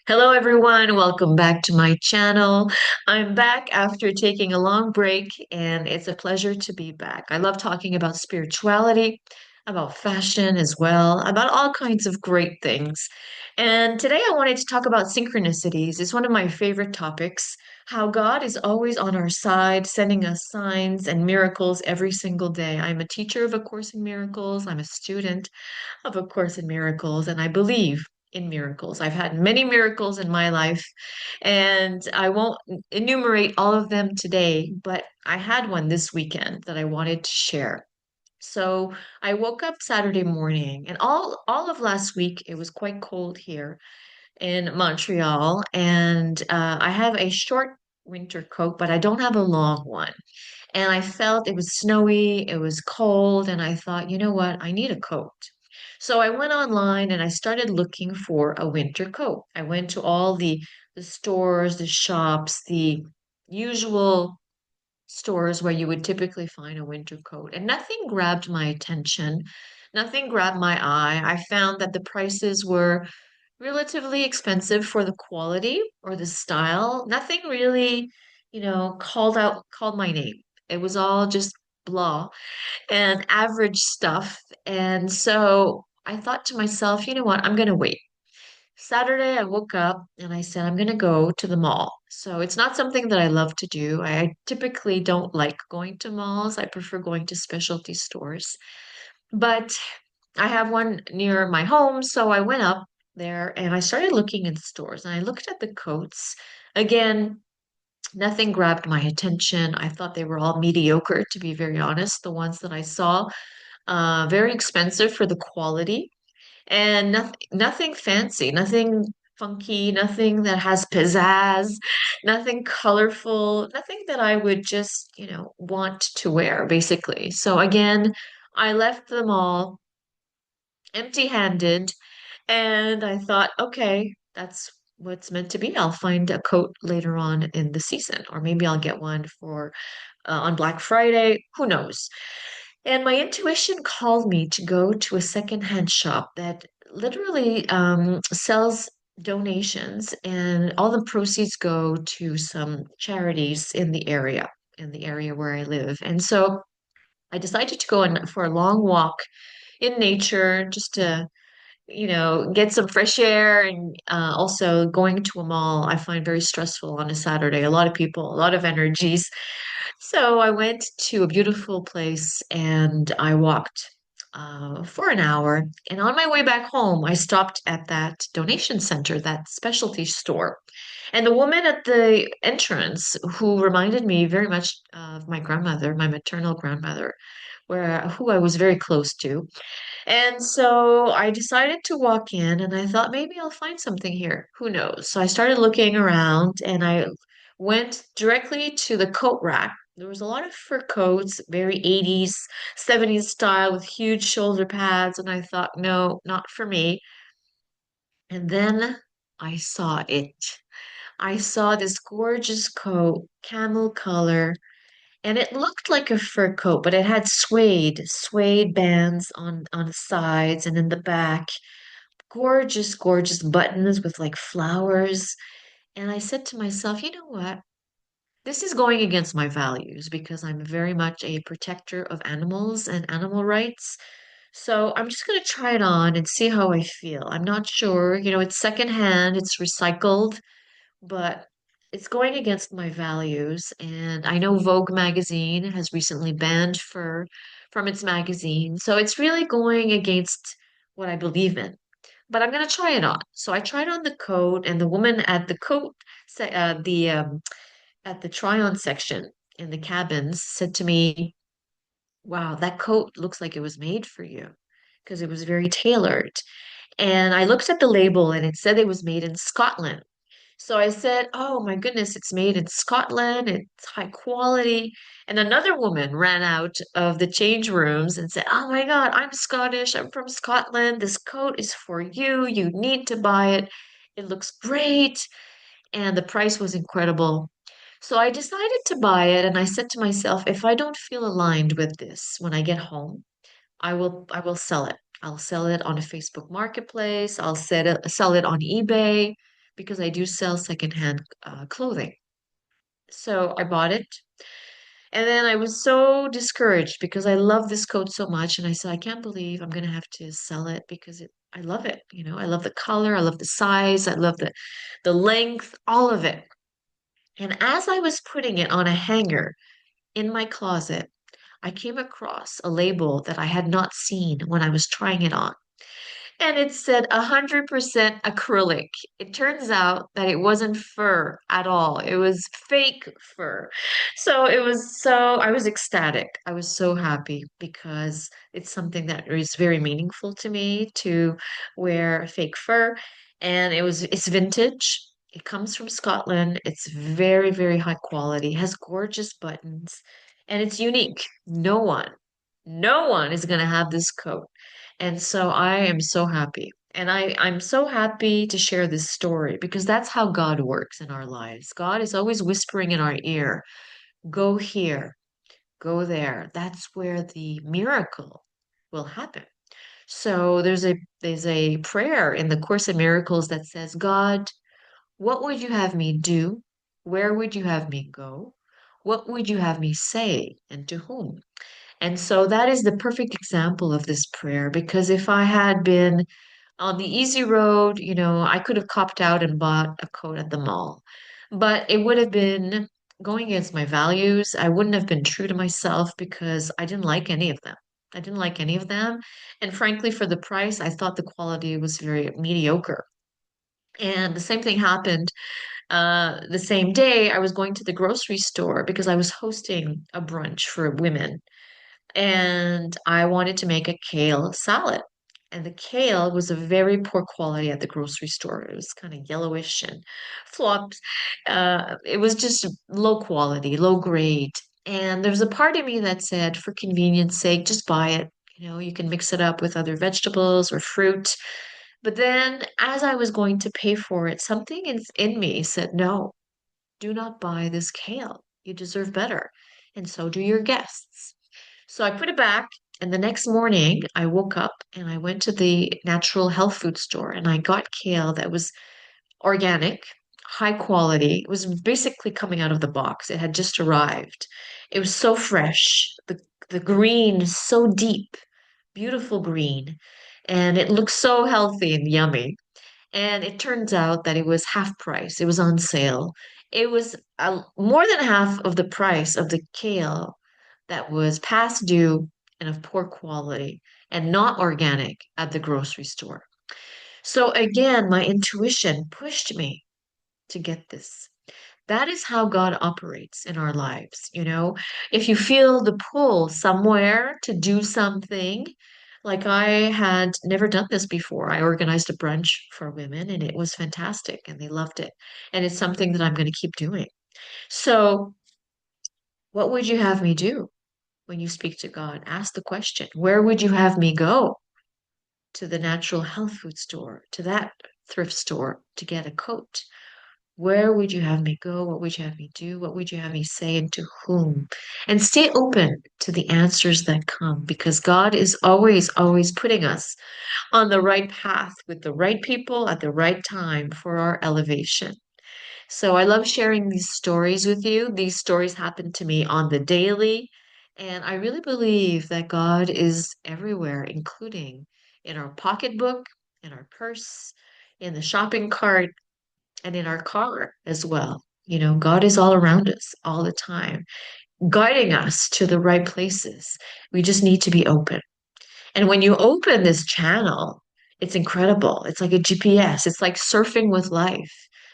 Hello, everyone. Welcome back to my channel. I'm back after taking a long break, and it's a pleasure to be back. I love talking about spirituality, about fashion as well, about all kinds of great things. And today I wanted to talk about synchronicities. It's one of my favorite topics, how God is always on our side, sending us signs and miracles every single day. I'm a teacher of A Course in Miracles. I'm a student of A Course in Miracles, and I believe in miracles. I've had many miracles in my life, and I won't enumerate all of them today, but I had one this weekend that I wanted to share. So I woke up Saturday morning, and all of last week it was quite cold here in Montreal, and I have a short winter coat, but I don't have a long one. And I felt it was snowy, it was cold, and I thought, you know what? I need a coat. So I went online and I started looking for a winter coat. I went to all the stores, the shops, the usual stores where you would typically find a winter coat, and nothing grabbed my attention. Nothing grabbed my eye. I found that the prices were relatively expensive for the quality or the style. Nothing really, called my name. It was all just blah and average stuff. And so I thought to myself, you know what? I'm going to wait. Saturday, I woke up and I said, I'm going to go to the mall. So it's not something that I love to do. I typically don't like going to malls. I prefer going to specialty stores. But I have one near my home. So I went up there and I started looking in stores and I looked at the coats. Again, nothing grabbed my attention. I thought they were all mediocre, to be very honest. The ones that I saw, very expensive for the quality and nothing fancy, nothing funky, nothing that has pizzazz, nothing colorful, nothing that I would just, want to wear, basically. So again, I left the mall empty-handed, and I thought, okay, that's what's meant to be. I'll find a coat later on in the season, or maybe I'll get one for on Black Friday. Who knows? And my intuition called me to go to a secondhand shop that literally sells donations, and all the proceeds go to some charities in the area where I live. And so I decided to go on for a long walk in nature just to get some fresh air and also going to a mall I find very stressful on a Saturday. A lot of people, a lot of energies. So I went to a beautiful place and I walked for an hour. And on my way back home, I stopped at that donation center, that specialty store. And the woman at the entrance, who reminded me very much of my grandmother, my maternal grandmother, who I was very close to. And so I decided to walk in and I thought maybe I'll find something here. Who knows? So I started looking around and I went directly to the coat rack. There was a lot of fur coats, very 80s, 70s style with huge shoulder pads. And I thought, no, not for me. And then I saw it. I saw this gorgeous coat, camel color, and it looked like a fur coat, but it had suede bands on the sides and in the back. Gorgeous, gorgeous buttons with like flowers. And I said to myself, you know what? This is going against my values because I'm very much a protector of animals and animal rights. So I'm just going to try it on and see how I feel. I'm not sure. It's secondhand, it's recycled, but it's going against my values. And I know Vogue magazine has recently banned fur from its magazine. So it's really going against what I believe in. But I'm going to try it on. So I tried on the coat, and the woman at the coat, the at the try-on section in the cabins said to me, "Wow, that coat looks like it was made for you," because it was very tailored. And I looked at the label, and it said it was made in Scotland. So I said, "Oh my goodness, it's made in Scotland. It's high quality." And another woman ran out of the change rooms and said, "Oh my God, I'm Scottish. I'm from Scotland. This coat is for you. You need to buy it. It looks great." And the price was incredible. So I decided to buy it, and I said to myself, if I don't feel aligned with this when I get home, I will sell it. I'll sell it on a Facebook marketplace. I'll sell it on eBay because I do sell secondhand clothing. So I bought it. And then I was so discouraged because I love this coat so much. And I said, I can't believe I'm going to have to sell it because I love it. I love the color. I love the size. I love the length, all of it. And as I was putting it on a hanger in my closet, I came across a label that I had not seen when I was trying it on. And it said 100% acrylic. It turns out that it wasn't fur at all. It was fake fur. I was ecstatic. I was so happy because it's something that is very meaningful to me to wear fake fur. And it's vintage. It comes from Scotland. It's very, very high quality, has gorgeous buttons, and it's unique. No one is going to have this coat. And so I am so happy. And I'm so happy to share this story because that's how God works in our lives. God is always whispering in our ear, go here, go there. That's where the miracle will happen. So there's a prayer in the Course in Miracles that says, God, what would you have me do? Where would you have me go? What would you have me say and to whom? And so that is the perfect example of this prayer because if I had been on the easy road, I could have copped out and bought a coat at the mall, but it would have been going against my values. I wouldn't have been true to myself because I didn't like any of them. I didn't like any of them. And frankly, for the price, I thought the quality was very mediocre. And the same thing happened the same day. I was going to the grocery store because I was hosting a brunch for women and I wanted to make a kale salad. And the kale was of very poor quality at the grocery store. It was kind of yellowish and flopped. It was just low quality, low grade. And there was a part of me that said, for convenience sake, just buy it. You can mix it up with other vegetables or fruit. But then as I was going to pay for it, something in me said, no, do not buy this kale. You deserve better. And so do your guests. So I put it back, and the next morning I woke up and I went to the natural health food store and I got kale that was organic, high quality. It was basically coming out of the box. It had just arrived. It was so fresh. The green is so deep, beautiful green, and it looked so healthy and yummy. And it turns out that it was half price. It was on sale. It was more than half of the price of the kale that was past due and of poor quality and not organic at the grocery store. So again, my intuition pushed me to get this. That is how God operates in our lives. If you feel the pull somewhere to do something, like I had never done this before. I organized a brunch for women and it was fantastic and they loved it. And it's something that I'm going to keep doing. So, what would you have me do when you speak to God? Ask the question, where would you have me go? To the natural health food store, to that thrift store to get a coat? Where would you have me go? What would you have me do? What would you have me say and to whom? And stay open to the answers that come because God is always, always putting us on the right path with the right people at the right time for our elevation. So I love sharing these stories with you. These stories happen to me on the daily. And I really believe that God is everywhere, including in our pocketbook, in our purse, in the shopping cart, and in our car as well. God is all around us all the time, guiding us to the right places. We just need to be open. And when you open this channel, it's incredible. It's like a GPS. It's like surfing with life.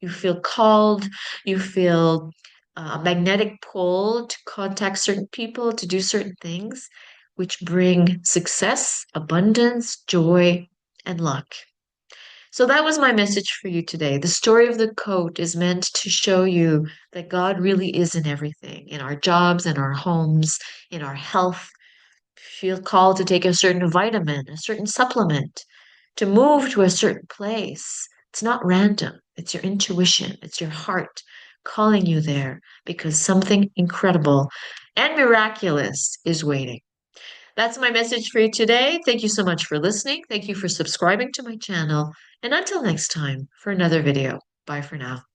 You feel called, you feel a magnetic pull to contact certain people, to do certain things, which bring success, abundance, joy, and luck. So that was my message for you today. The story of the coat is meant to show you that God really is in everything, in our jobs, in our homes, in our health. Feel called to take a certain vitamin, a certain supplement, to move to a certain place. It's not random. It's your intuition. It's your heart calling you there because something incredible and miraculous is waiting. That's my message for you today. Thank you so much for listening. Thank you for subscribing to my channel. And until next time for another video. Bye for now.